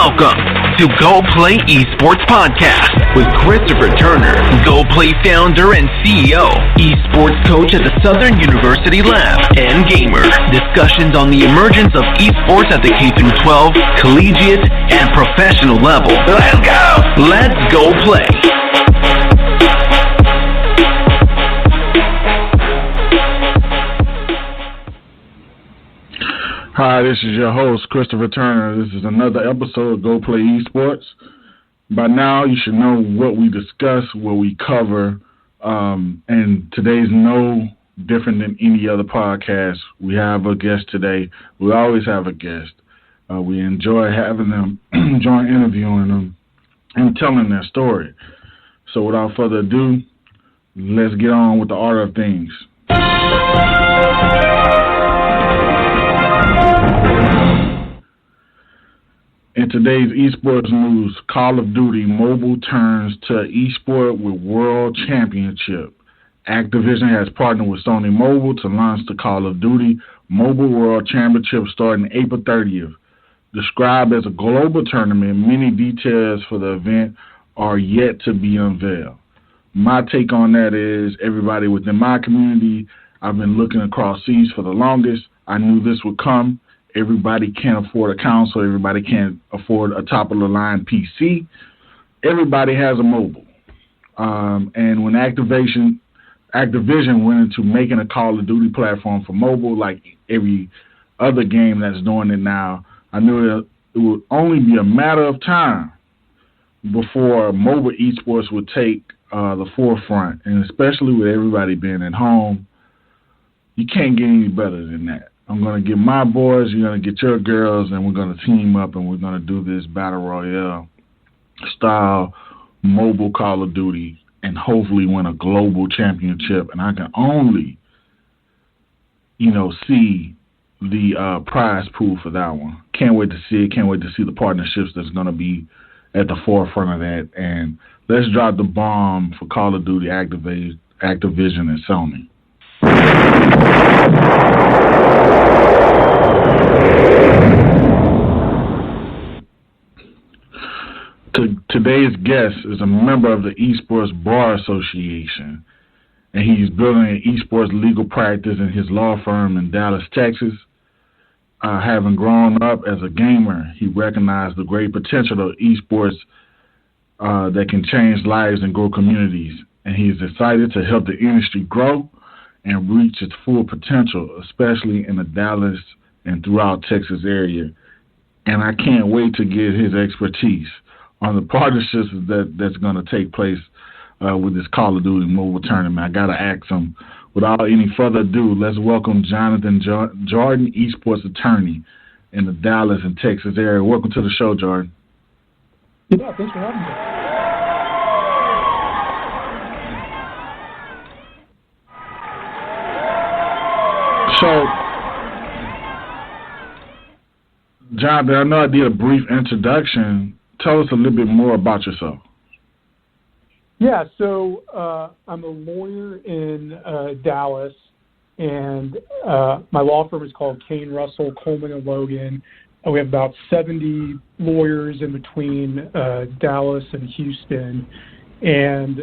Welcome to Go Play Esports Podcast with Christopher Turner, Go Play founder and CEO, esports coach at the Southern University Lab, and gamer. Discussions on the emergence of esports at the K-12, collegiate, and professional level. Let's go! Let's go play! Hi, this is your host, Christopher Turner. This is another episode of Go Play Esports. By now, you should know what we discuss, what we cover, and today's no different than any other podcast. We have a guest today. We always have a guest. We enjoy having them, enjoy interviewing them, and telling their story. So without further ado, let's get on with the order of things. In today's esports news, Call of Duty Mobile turns to esport with World Championship. Activision has partnered with Sony Mobile to launch the Call of Duty Mobile World Championship starting April 30th. Described as a global tournament, many details for the event are yet to be unveiled. My take on that is everybody within my community, I've been looking across seas for the longest. I knew this would come. Everybody can't afford a console. Everybody can't afford a top-of-the-line PC. Everybody has a mobile. And when Activision went into making a Call of Duty platform for mobile, like every other game that's doing it now, I knew it would only be a matter of time before mobile esports would take the forefront. And especially with everybody being at home, you can't get any better than that. I'm going to get my boys, you're going to get your girls, and we're going to team up and we're going to do this Battle Royale style mobile Call of Duty and hopefully win a global championship. And I can only, see the prize pool for that one. Can't wait to see it. Can't wait to see the partnerships that's going to be at the forefront of that. And let's drop the bomb for Call of Duty, Activision, and Sony. Today's guest is a member of the Esports Bar Association, and he's building an esports legal practice in his law firm in Dallas, Texas. Having grown up as a gamer, he recognized the great potential of esports that can change lives and grow communities, and he's excited to help the industry grow and reach its full potential, especially in the Dallas and throughout Texas area. And I can't wait to get his expertise on the partnerships that's going to take place with this Call of Duty mobile tournament. I got to ask him, without any further ado, let's welcome Johnathan Jordan Esports Attorney in the Dallas and Texas area. Welcome to the show, Jordan. Yeah, thanks for having me. So, Jonathan, I know I did a brief introduction. Tell us a little bit more about yourself. Yeah, so I'm a lawyer in Dallas, and my law firm is called Kane, Russell, Coleman, and Logan. We have about 70 lawyers in between Dallas and Houston, and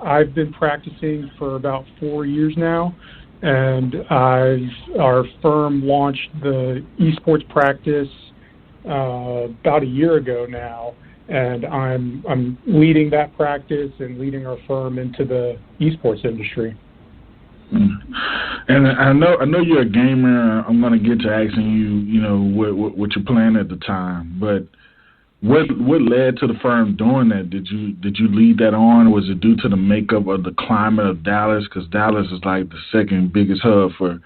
I've been practicing for about 4 years now. And our firm launched the esports practice about a year ago now, and I'm leading that practice and leading our firm into the esports industry. And I know you're a gamer. I'm going to get to asking you, what you're playing at the time, but what led to the firm doing that? Did you lead that on? Was it due to the makeup of the climate of Dallas? Because Dallas is like the second biggest hub for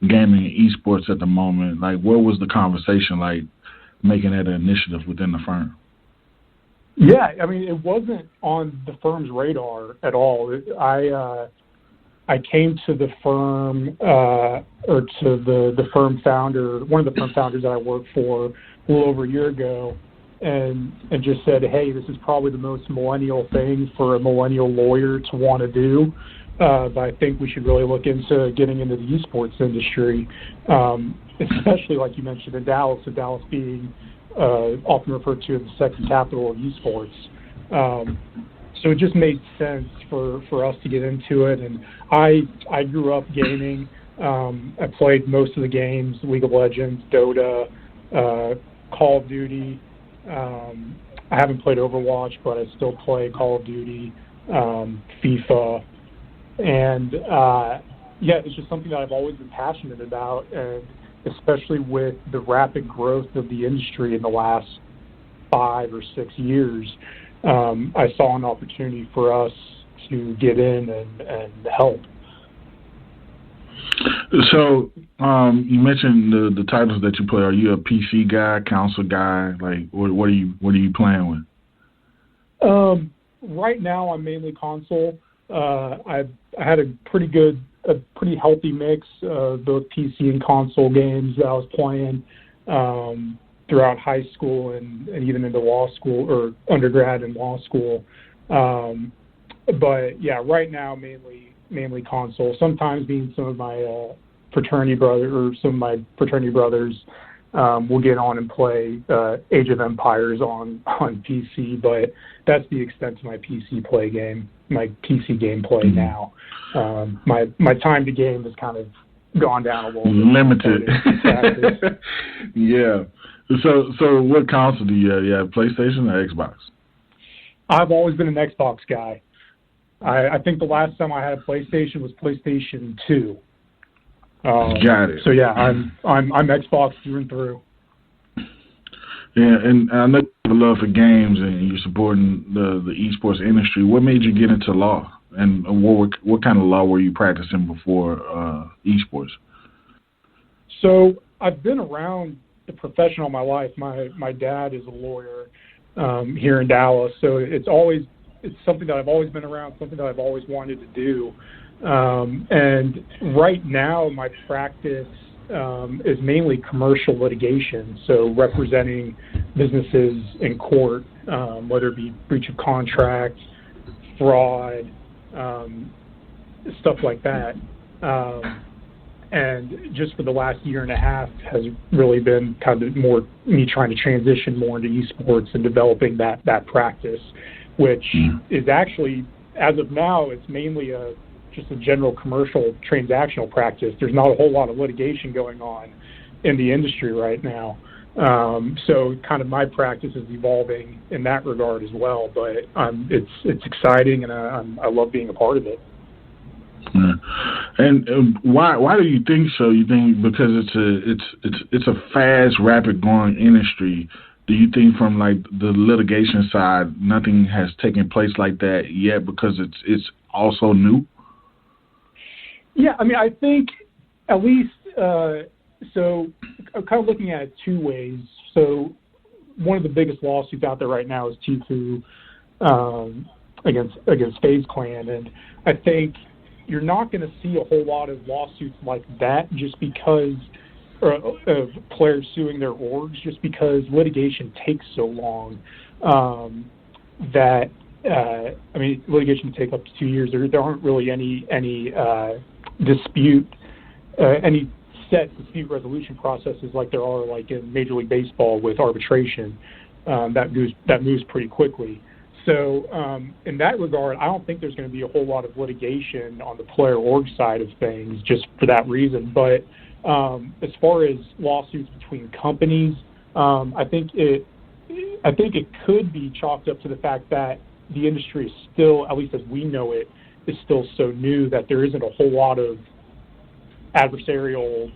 gaming and esports at the moment. Like, what was the conversation like making that an initiative within the firm? Yeah, I mean, it wasn't on the firm's radar at all. I came to the firm or to the firm founder, one of the firm founders that I worked for a little over a year ago, and just said, hey, this is probably the most millennial thing for a millennial lawyer to want to do, but I think we should really look into getting into the esports industry, especially like you mentioned in Dallas, so Dallas being often referred to as the second capital of esports. So it just made sense for us to get into it. And I grew up gaming. I played most of the games, League of Legends, Dota, Call of Duty. I haven't played Overwatch, but I still play Call of Duty, FIFA. And, it's just something that I've always been passionate about, and especially with the rapid growth of the industry in the last 5 or 6 years, I saw an opportunity for us to get in and help. So you mentioned the titles that you play. Are you a PC guy, console guy? Like, what are you playing with? Right now, I'm mainly console. I had a pretty healthy mix of both PC and console games that I was playing throughout high school and even into law school, or undergrad and law school. But yeah, right now mainly console. Sometimes some of my fraternity brothers will get on and play Age of Empires on PC, but that's the extent of my PC gameplay now. My time to game has kind of gone down a little bit. Limited. Yeah. So what console do you have? You have PlayStation or Xbox? I've always been an Xbox guy. I think the last time I had a PlayStation was PlayStation 2. Got it. So yeah, I'm Xbox through and through. Yeah, and I know you have a love for games and you're supporting the esports industry. What made you get into law, and what kind of law were you practicing before esports? So I've been around the profession all my life. My dad is a lawyer here in Dallas, so it's something that I've always been around, something that I've always wanted to do. And right now, my practice is mainly commercial litigation, so representing businesses in court, whether it be breach of contract, fraud, stuff like that. And just for the last year and a half has really been kind of more me trying to transition more into esports and developing that practice, which is actually, as of now, it's mainly just a general commercial transactional practice. There's not a whole lot of litigation going on in the industry right now. So kind of my practice is evolving in that regard as well, but it's exciting, and I love being a part of it. Yeah. And why do you think so? You think because it's a fast, rapid growing industry? Do you think from like the litigation side, nothing has taken place like that yet because it's also new? Yeah, I mean, I think at least so I'm kind of looking at it two ways. So one of the biggest lawsuits out there right now is Tifu against FaZe Clan, and I think you're not going to see a whole lot of lawsuits like that just because of players suing their orgs, just because litigation takes so long that I mean, litigation can take up to 2 years. There aren't really any any set dispute resolution processes like there are like in Major League Baseball with arbitration. That moves pretty quickly. So in that regard, I don't think there's going to be a whole lot of litigation on the player org side of things just for that reason. But as far as lawsuits between companies, I think it could be chalked up to the fact that the industry is still, at least as we know it, is still so new that there isn't a whole lot of adversarial.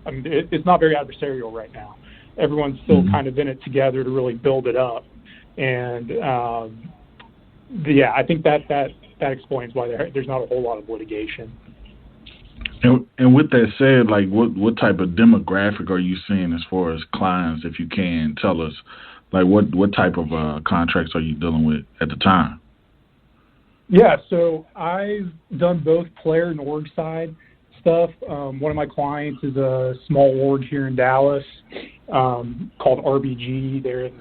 I mean, it's not very adversarial right now. Everyone's still kind of in it together to really build it up. And I think that explains why there's not a whole lot of litigation. And with that said, like what type of demographic are you seeing as far as clients? If you can tell us, like what type of contracts are you dealing with at the time? Yeah, so I've done both player and org side stuff. One of my clients is a small org here in Dallas called RBG. They're in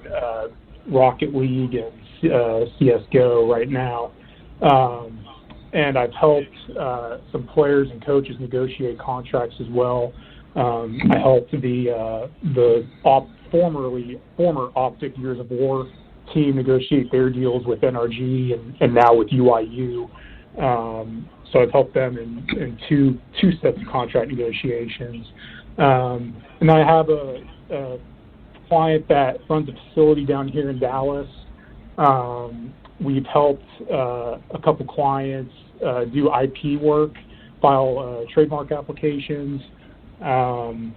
Rocket League and CSGO right now. And I've helped some players and coaches negotiate contracts as well. I helped the former Optic Years of War team negotiate their deals with NRG and now with UIU. So I've helped them in two sets of contract negotiations. And then I have a client that runs a facility down here in Dallas. We've helped a couple clients do IP work, file trademark applications, and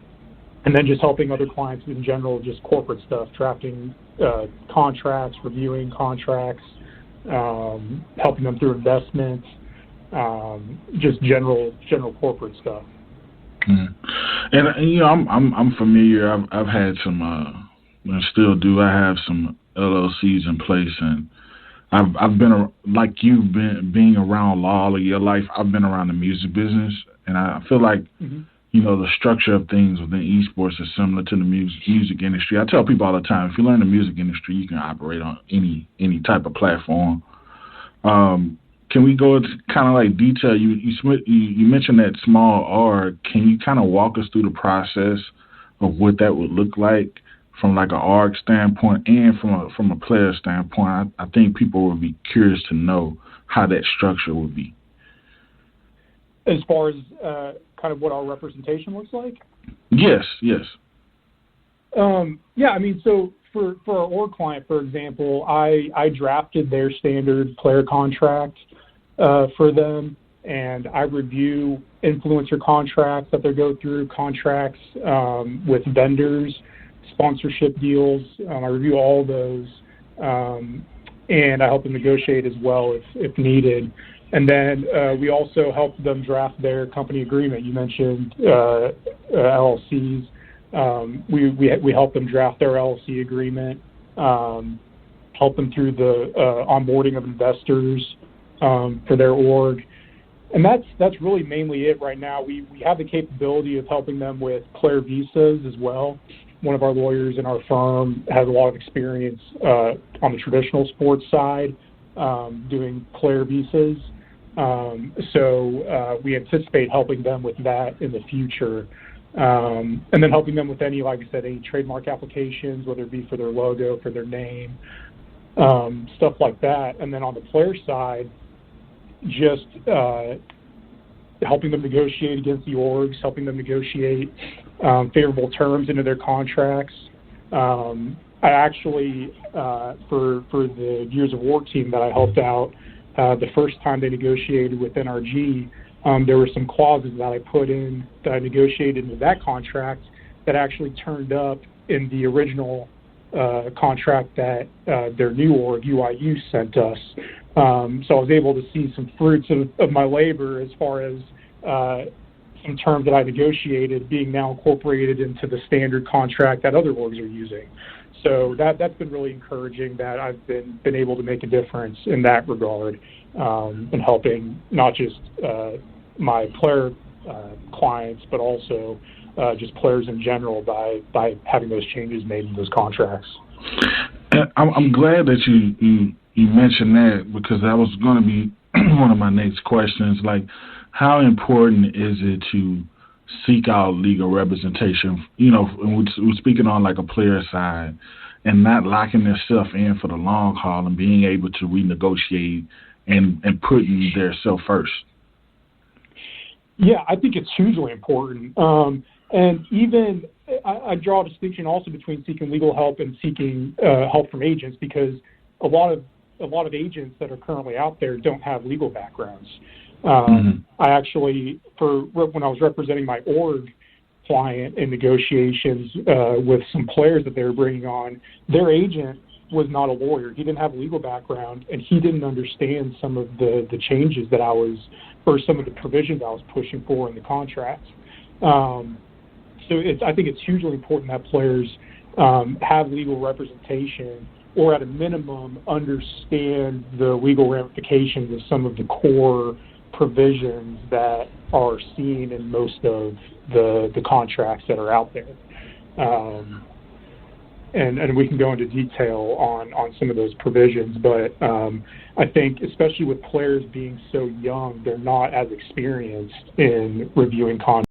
then just helping other clients in general, just corporate stuff, drafting contracts, reviewing contracts, helping them through investments, just general corporate stuff. Mm. And you know, I'm familiar. I've had some, and still do. I have some LLCs in place, and I've been like you've been being around law all of your life. I've been around the music business, and I feel like you know the structure of things within esports is similar to the music industry. I tell people all the time, if you learn the music industry, you can operate on any type of platform. Can we go into kind of like detail? You mentioned that small org. Can you kind of walk us through the process of what that would look like from like an org standpoint and from a player standpoint? I think people would be curious to know how that structure would be. As far as kind of what our representation looks like? Yes. Yeah, I mean, so for our org client, for example, I drafted their standard player contract for them, and I review influencer contracts that they go through, contracts with vendors, sponsorship deals. I review all those, and I help them negotiate as well if needed. And then we also help them draft their company agreement. You mentioned LLCs. We help them draft their LLC agreement, help them through the onboarding of investors for their org. And that's really mainly it right now. We have the capability of helping them with player visas as well. One of our lawyers in our firm has a lot of experience on the traditional sports side doing player visas. So we anticipate helping them with that in the future. And then helping them with any, like I said, any trademark applications, whether it be for their logo, for their name, stuff like that. And then on the player side, just helping them negotiate against the orgs, helping them negotiate favorable terms into their contracts. I actually, for the Years of War team that I helped out, the first time they negotiated with NRG, there were some clauses that I put in that I negotiated into that contract that actually turned up in the original contract that their new org, UIU, sent us. So I was able to see some fruits of my labor as far as some terms that I negotiated being now incorporated into the standard contract that other orgs are using. So that's been really encouraging that I've been able to make a difference in that regard, in helping not just my player clients, but also just players in general by having those changes made in those contracts. I'm glad that you mentioned that, because that was going to be one of my next questions. Like, how important is it to seek out legal representation? You know, we're speaking on like a player side, and not locking themselves in for the long haul and being able to renegotiate and putting their self first. Yeah, I think it's hugely important. And even I draw a distinction also between seeking legal help and seeking help from agents, because a lot of agents that are currently out there don't have legal backgrounds. I actually, when I was representing my org client in negotiations with some players that they were bringing on, their agent was not a lawyer. He didn't have a legal background, and he didn't understand some of the changes that or some of the provisions I was pushing for in the contract. So I think it's hugely important that players have legal representation, or at a minimum understand the legal ramifications of some of the core provisions that are seen in most of the contracts that are out there. And we can go into detail on some of those provisions, but I think especially with players being so young, they're not as experienced in reviewing contracts.